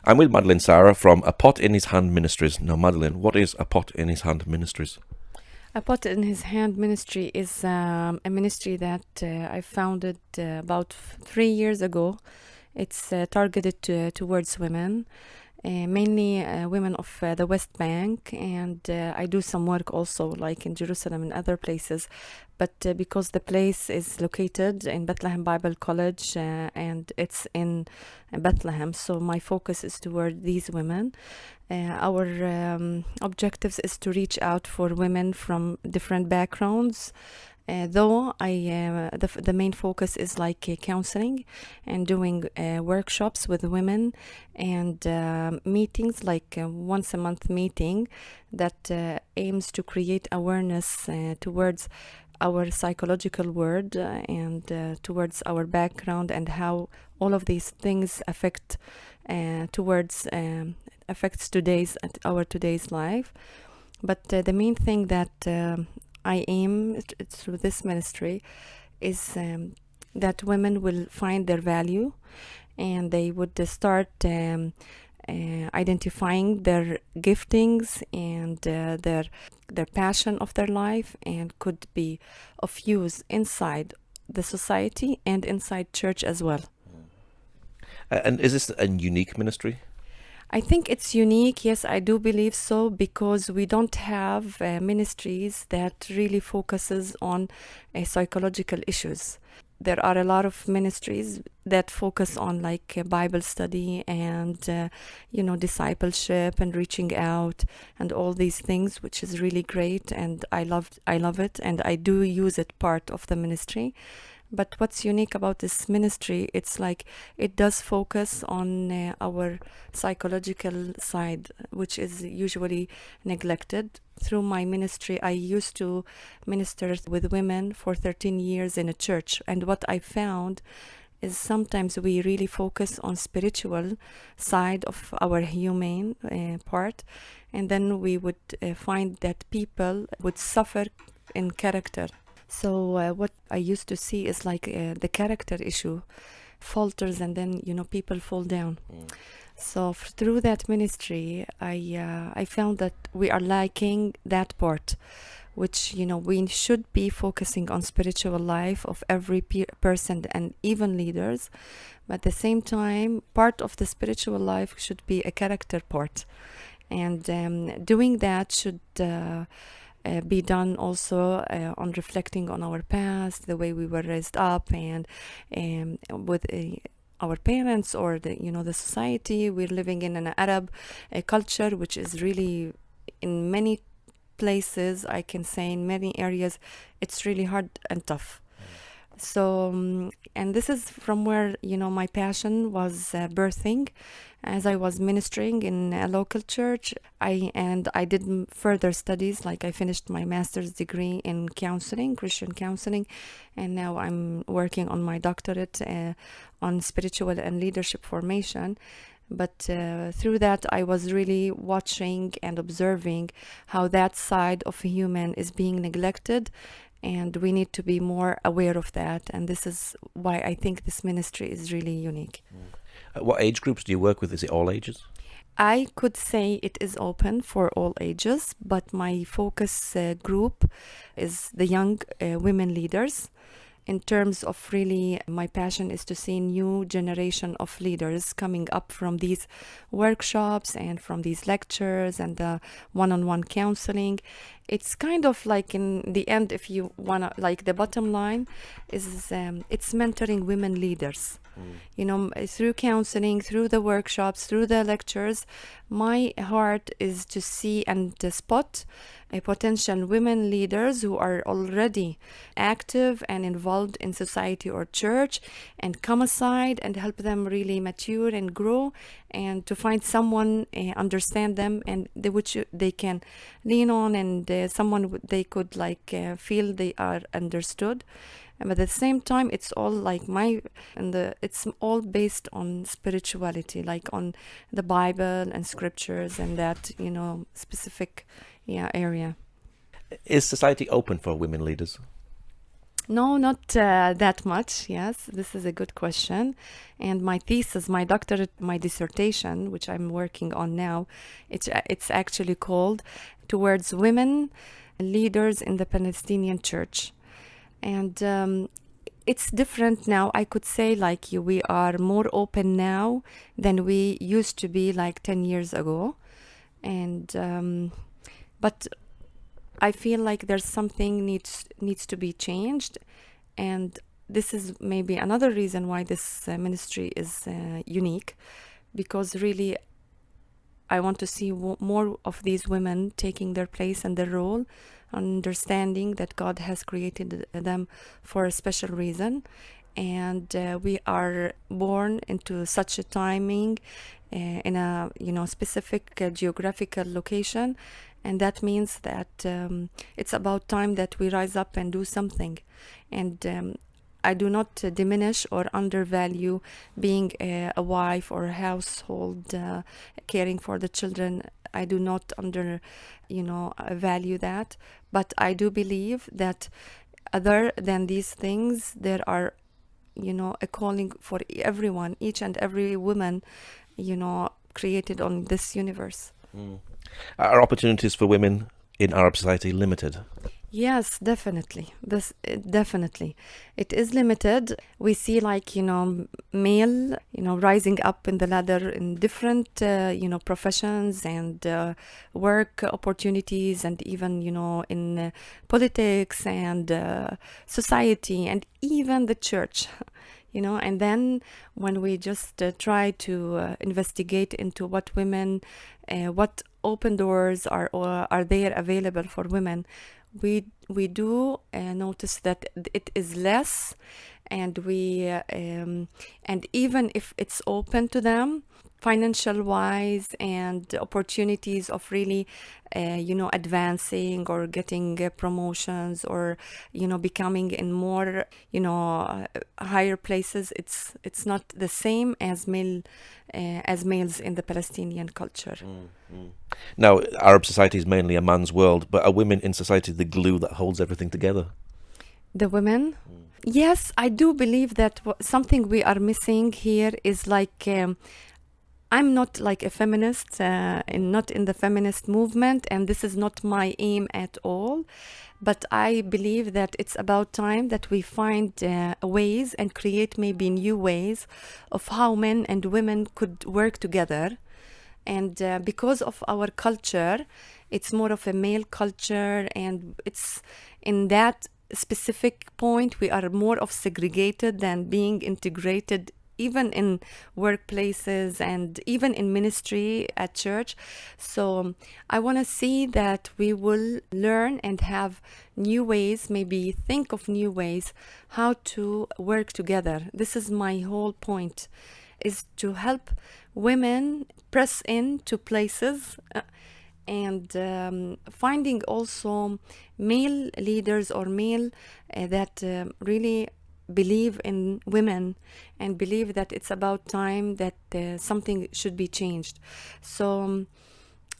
I'm with Madleine Sara from A Pot in His Hand Ministries. Now, Madleine, what is A Pot in His Hand Ministries? A Pot in His Hand ministry is a ministry that I founded about 3 years ago. It's targeted towards women, mainly women of the West Bank, and I do some work also like in Jerusalem and other places. But because the place is located in Bethlehem Bible College and it's in Bethlehem, so my focus is toward these women. Our objectives is to reach out for women from different backgrounds. Though the main focus is like counseling and doing workshops with women and meetings, like once a month meeting that aims to create awareness towards our psychological world and towards our background and how all of these things affects our today's life. But the main thing that I aim through this ministry is that women will find their value and they would start identifying their giftings and their passion of their life, and could be of use inside the society and inside church as well. And is this a unique ministry? I think it's unique. Yes, I do believe so, because we don't have ministries that really focuses on psychological issues. There are a lot of ministries that focus on like Bible study and discipleship and reaching out and all these things, which is really great, and I love it, and I do use it part of the ministry. But what's unique about this ministry, it's like it does focus on our psychological side, which is usually neglected. Through my ministry, I used to minister with women for 13 years in a church. And what I found is sometimes we really focus on spiritual side of our humane part. And then we would find that people would suffer in character. So what I used to see is like the character issue falters, and then people fall down. So through that ministry, I found that we are lacking that part, which we should be focusing on spiritual life of every person and even leaders, but at the same time, part of the spiritual life should be a character part, and doing that should be done also on reflecting on our past, the way we were raised up, and with our parents or the society. We're living in an Arab culture, which is really, in many places, I can say in many areas, it's really hard and tough. So, and this is from where, my passion was birthing as I was ministering in a local church. I did further studies, like I finished my master's degree in counseling, Christian counseling, and now I'm working on my doctorate on spiritual and leadership formation. But through that, I was really watching and observing how that side of a human is being neglected, and we need to be more aware of that. And this is why I think this ministry is really unique. What age groups do you work with? Is it all ages? I could say it is open for all ages, but my focus group is the young women leaders. In terms of really, my passion is to see new generation of leaders coming up from these workshops and from these lectures and the one-on-one counseling. It's kind of like, in the end, if you wanna, like, the bottom line is it's mentoring women leaders. Through counseling, through the workshops, through the lectures, my heart is to see and to spot potential women leaders who are already active and involved in society or church, and come aside and help them really mature and grow, and to find someone understand them and which they can lean on, and someone they could feel they are understood. But at the same time, it's all like it's all based on spirituality, like on the Bible and scriptures and that, specific area. Is society open for women leaders? No, not that much. Yes, this is a good question. And my thesis, my doctorate, my dissertation, which I'm working on now, it's actually called Towards Women Leaders in the Palestinian Church. And it's different now. I could say, like you, we are more open now than we used to be like 10 years ago. And but I feel like there's something needs to be changed, and this is maybe another reason why this ministry is unique, because really I want to see more of these women taking their place and their role, understanding that God has created them for a special reason, and we are born into such a timing in a specific geographical location, and that means that it's about time that we rise up and do something. And I do not diminish or undervalue being a wife or a household, caring for the children. I do not value that, but I do believe that other than these things, there are a calling for everyone, each and every woman, created on this universe. Are opportunities for women in Arab society limited? Yes, definitely. Definitely, it is limited. We see, like male, rising up in the ladder in different, professions and work opportunities, and even in politics and society, and even the church. And then when we just try to investigate into what women, what open doors are there available for women, we do notice that it is less, and we and even if it's open to them financial wise, and opportunities of really advancing or getting promotions, or becoming in more higher places, it's not the same as males in the Palestinian culture. Now, Arab society is mainly a man's world, but are women in society the glue that holds everything together? The women? Yes, I do believe that something we are missing here is like I'm not like a feminist, and not in the feminist movement, and this is not my aim at all. But I believe that it's about time that we find ways and create maybe new ways of how men and women could work together. And because of our culture, it's more of a male culture, and it's in that specific point we are more of segregated than being integrated, even in workplaces and even in ministry at church. So I want to see that we will learn and have new ways, maybe think of new ways how to work together. This is my whole point, is to help women press into places, and finding also male leaders or male that really believe in women and believe that it's about time that something should be changed. So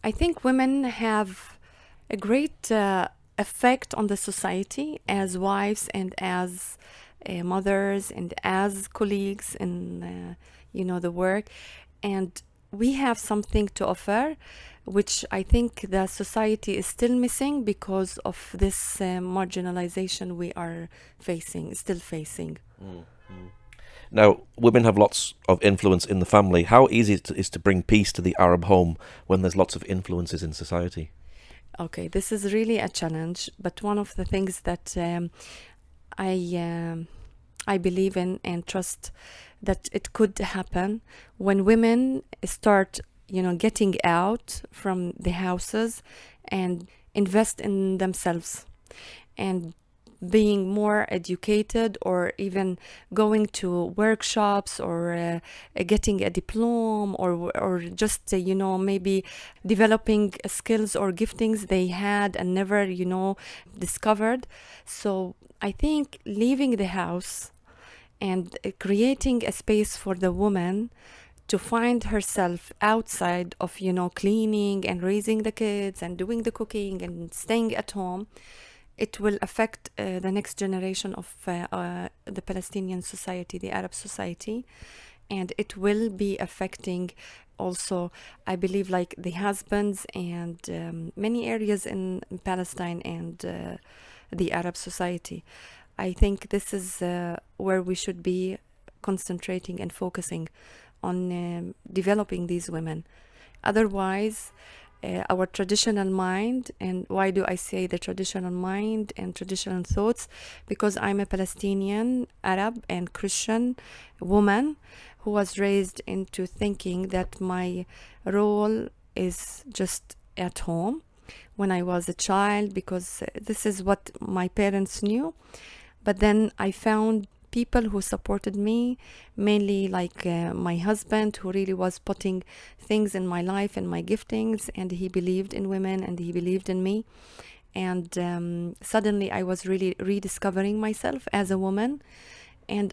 I think women have a great effect on the society as wives and as mothers and as colleagues in the work, and we have something to offer, which I think the society is still missing because of this marginalization we are still facing. Now, women have lots of influence in the family. How easy it is to bring peace to the Arab home when there's lots of influences in society? Okay, this is really a challenge, but one of the things that I believe in and trust that it could happen when women start getting out from the houses and invest in themselves and being more educated, or even going to workshops, or getting a diploma, or just maybe developing skills or giftings they had and never discovered. So I think leaving the house and creating a space for the woman to find herself outside of cleaning and raising the kids and doing the cooking and staying at home, it will affect the next generation of the Palestinian society, the Arab society, and it will be affecting also, I believe, like the husbands and many areas in Palestine and the Arab society. I think this is where we should be concentrating and focusing on developing these women. Otherwise, our traditional mind, and why do I say the traditional mind and traditional thoughts? Because I'm a Palestinian, Arab, and Christian woman who was raised into thinking that my role is just at home when I was a child, because this is what my parents knew. But then I found people who supported me, mainly like my husband, who really was putting things in my life and my giftings, and he believed in women and he believed in me. And suddenly I was really rediscovering myself as a woman. And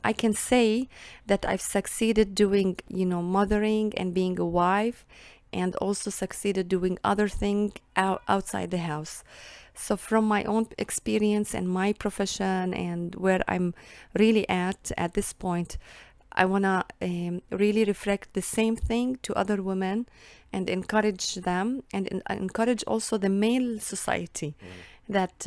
I can say that I've succeeded doing, mothering and being a wife, and also succeeded doing other things outside the house. So from my own experience and my profession and where I'm really at this point, I want to really reflect the same thing to other women and encourage them, and encourage also the male society that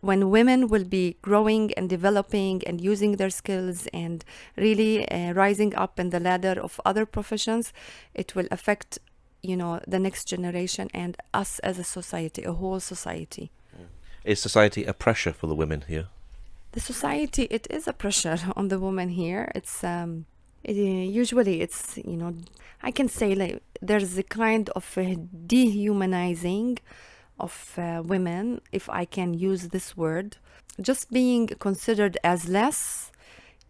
when women will be growing and developing and using their skills and really rising up in the ladder of other professions, it will affect the next generation and us as a society, a whole society. Is society a pressure for the women here? The society, it is a pressure on the woman here. It's usually it's I can say like there's a kind of dehumanizing of women, if I can use this word, just being considered as less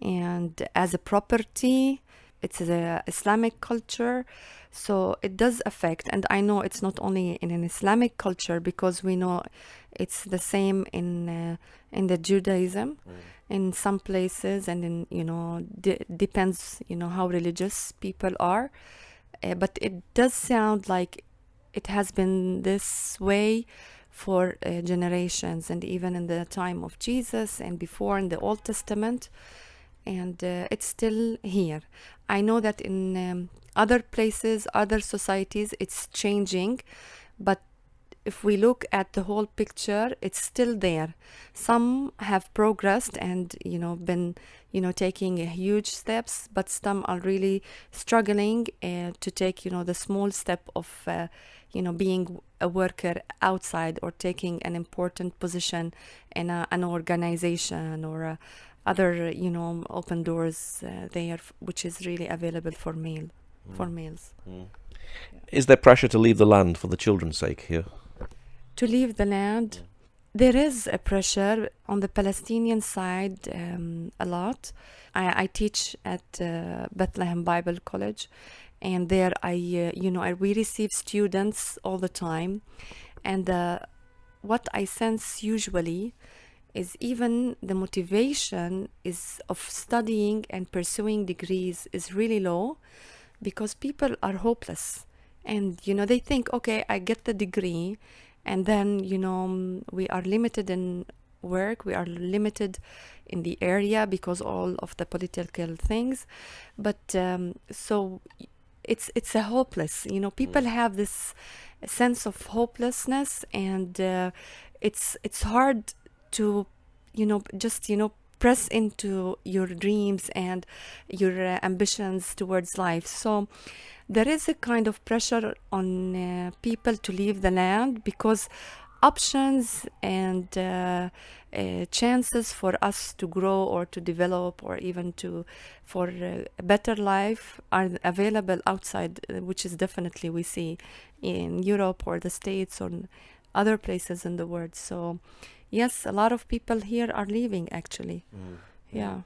and as a property. It's an Islamic culture, so it does affect. And I know it's not only in an Islamic culture, because we know it's the same in the Judaism in some places, and in depends how religious people are. But it does sound like it has been this way for generations, and even in the time of Jesus and before in the Old Testament. And it's still here. I know that in other places, other societies, it's changing, but if we look at the whole picture, it's still there. Some have progressed and been taking huge steps, but some are really struggling to take the small step of being a worker outside, or taking an important position in an organization, or other open doors there, which is really available for males. Is there pressure to leave the land for the children's sake here? To leave the land, there is a pressure on the Palestinian side, a lot. I teach at Bethlehem Bible College, and there we receive students all the time, and what I sense usually is even the motivation is of studying and pursuing degrees is really low, because people are hopeless, and they think, okay, I get the degree, and then we are limited in work, we are limited in the area because all of the political things. But so it's a hopeless, people have this sense of hopelessness, and it's hard to just press into your dreams and your ambitions towards life. So there is a kind of pressure on people to leave the land, because options and chances for us to grow or to develop, or even for a better life, are available outside, which is definitely we see in Europe or the States or other places in the world. So yes, a lot of people here are leaving, actually. Yeah.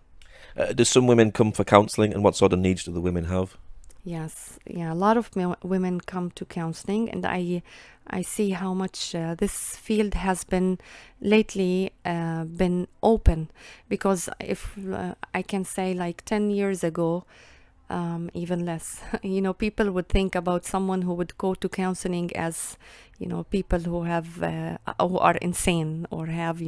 Do some women come for counselling, and what sort of needs do the women have? Yes, yeah, a lot of women come to counseling, and I see how much this field has been lately been open, because if I can say, like 10 years ago, even less. People would think about someone who would go to counseling as, people who are insane or have,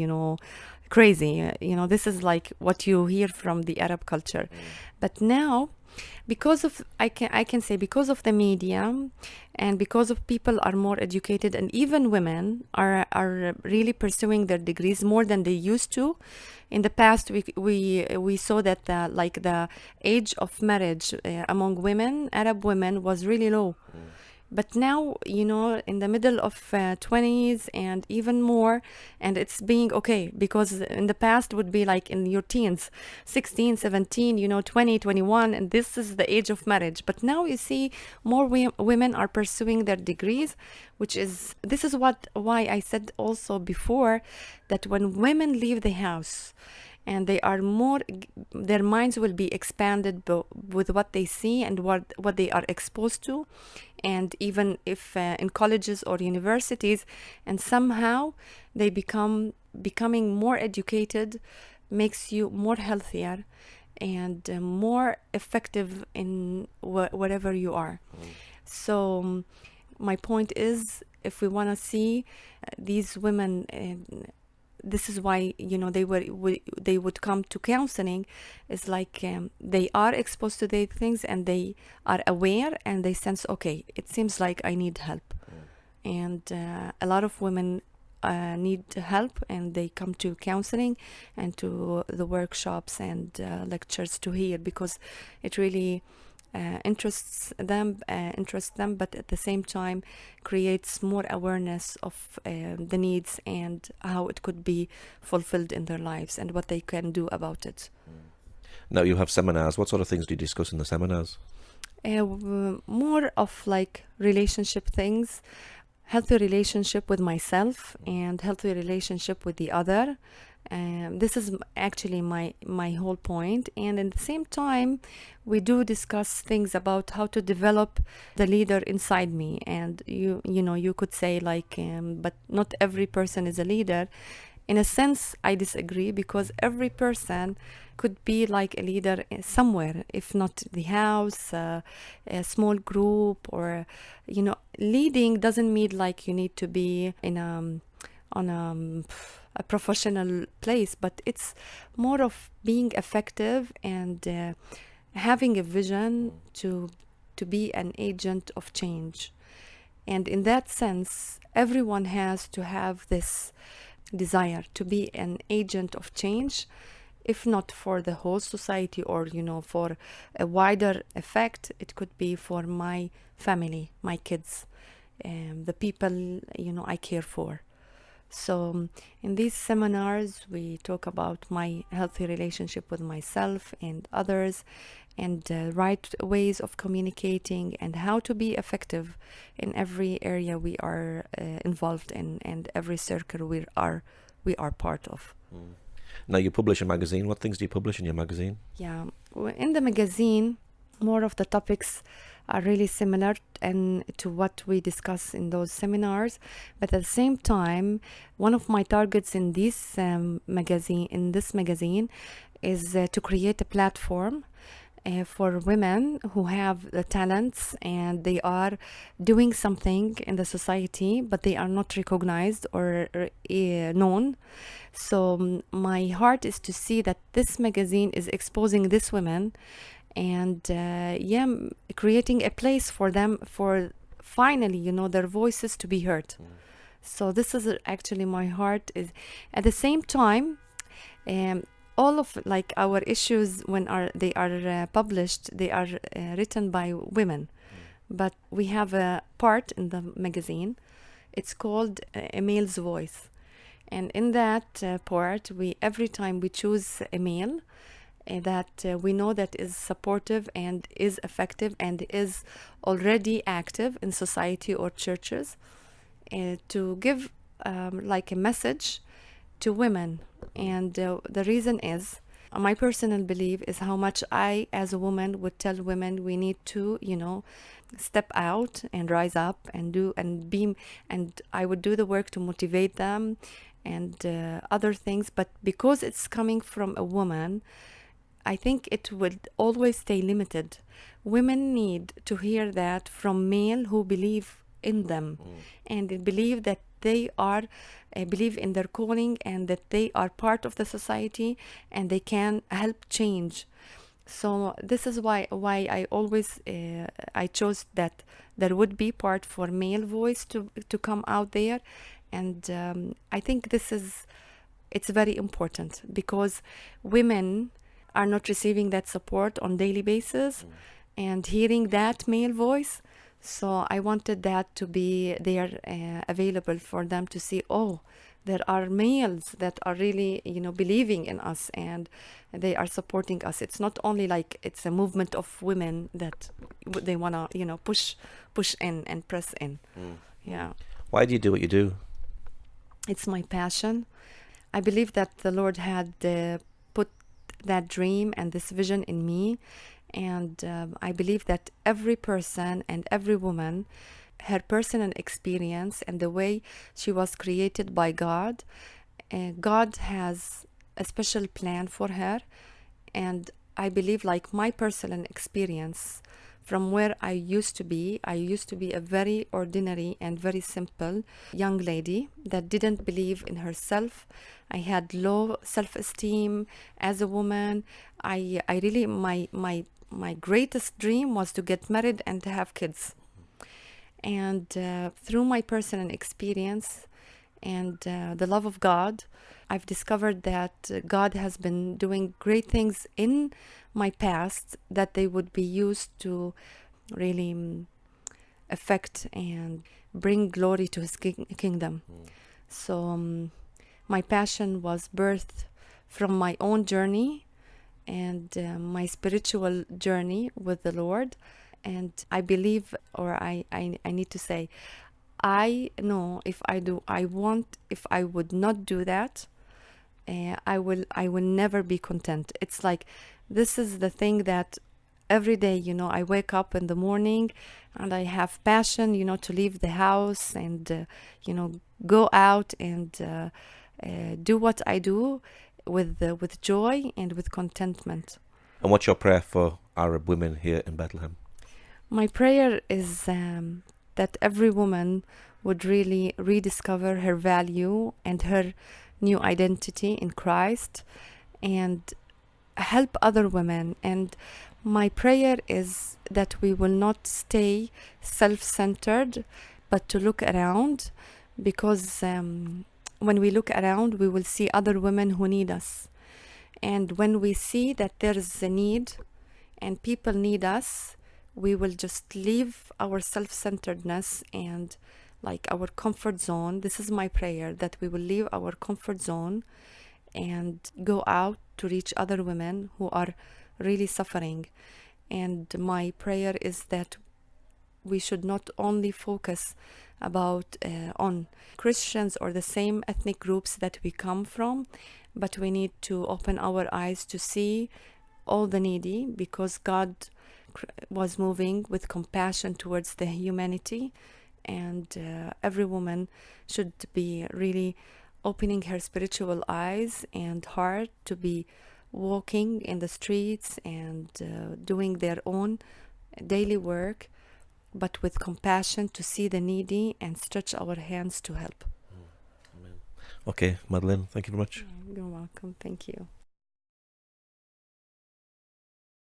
crazy. This is like what you hear from the Arab culture. But now, because of I can say because of the media, and because of people are more educated, and even women are really pursuing their degrees more than they used to. In the past, we saw that the age of marriage among women, Arab women, was really low. But now, in the middle of 20s and even more, and it's being okay, because in the past would be like in your teens, 16, 17, 20, 21, and this is the age of marriage. But now you see more women are pursuing their degrees, this is why I said also before that when women leave the house, and their minds will be expanded with what they see and what they are exposed to, and even if in colleges or universities, and somehow they becoming more educated, makes you more healthier and more effective in whatever you are. So my point is, if we want to see these women, this is why they would come to counseling, is like they are exposed to these things and they are aware and they sense, okay, it seems like I need help. And a lot of women need help, and they come to counseling and to the workshops and lectures to hear, because it really interests them, but at the same time creates more awareness of the needs and how it could be fulfilled in their lives and what they can do about it. Now, you have seminars. What sort of things do you discuss in the seminars? More of like relationship things, healthy relationship with myself and healthy relationship with the other. This is actually my whole point. And at the same time, we do discuss things about how to develop the leader inside me. And you could say like, but not every person is a leader. In a sense, I disagree, because every person could be like a leader somewhere, if not the house, a small group, or leading doesn't mean like you need to be on a professional place, but it's more of being effective and having a vision to be an agent of change. And in that sense, everyone has to have this desire to be an agent of change, if not for the whole society or for a wider effect. It could be for my family, my kids, the people I care for. So in these seminars, we talk about my healthy relationship with myself and others, and right ways of communicating, and how to be effective in every area we are involved in, and every circle we are part of. Now, you publish a magazine. What things do you publish in your magazine? Yeah, in the magazine, more of the topics are really similar and to what we discuss in those seminars, but at the same time, one of my targets in this magazine is to create a platform for women who have the talents and they are doing something in the society, but they are not recognized or known. So my heart is to see that this magazine is exposing these women, and creating a place for them, for finally their voices to be heard. So this is actually my heart. Is at the same time, all of like our issues when they are published, they are written by women, but we have a part in the magazine, it's called A Male's Voice, and in that part, every time we choose a male that we know that is supportive and is effective and is already active in society or churches, to give like a message to women. And the reason is, my personal belief is how much I as a woman would tell women we need to step out and rise up and do and be, and I would do the work to motivate them and other things. But because it's coming from a woman, I think it would always stay limited. Women need to hear that from male who believe in them and they believe that they are believe in their calling and that they are part of the society and they can help change. So this is why I always I chose that there would be part for male voice to come out there, and I think it's very important because women are not receiving that support on daily basis and hearing that male voice. So I wanted that to be there available for them to see, oh, there are males that are really, believing in us and they are supporting us. It's not only like it's a movement of women that they want to, push in and press in. Yeah. Why do you do what you do? It's my passion. I believe that the Lord had put that dream and this vision in me. And I believe that every person and every woman, her personal experience and the way she was created by God, God has a special plan for her. And I believe, like my personal experience from where I used to be a very ordinary and very simple young lady that didn't believe in herself. I had low self-esteem as a woman. I really, my greatest dream was to get married and to have kids. And through my personal experience and the love of God, I've discovered that God has been doing great things in my past that they would be used to really affect and bring glory to his kingdom. So my passion was birthed from my own journey and my spiritual journey with the Lord. And I believe, or I need to say, I know if I would not do that, I will never be content. It's like, this is the thing that every day, I wake up in the morning and I have passion, to leave the house and, go out and do what I do with joy and with contentment. And what's your prayer for Arab women here in Bethlehem? My prayer is that every woman would really rediscover her value and her new identity in Christ and help other women. And my prayer is that we will not stay self-centered, but to look around, because when we look around, we will see other women who need us. And when we see that there is a need and people need us, we will just leave our self-centeredness and like our comfort zone. This is my prayer, that we will leave our comfort zone and go out to reach other women who are really suffering. And my prayer is that we should not only focus about on Christians or the same ethnic groups that we come from, but we need to open our eyes to see all the needy, because God was moving with compassion towards the humanity, and every woman should be really opening her spiritual eyes and heart to be walking in the streets and doing their own daily work, but with compassion to see the needy and stretch our hands to help. Amen. Okay, Madleine, thank you very much. You're welcome. Thank you.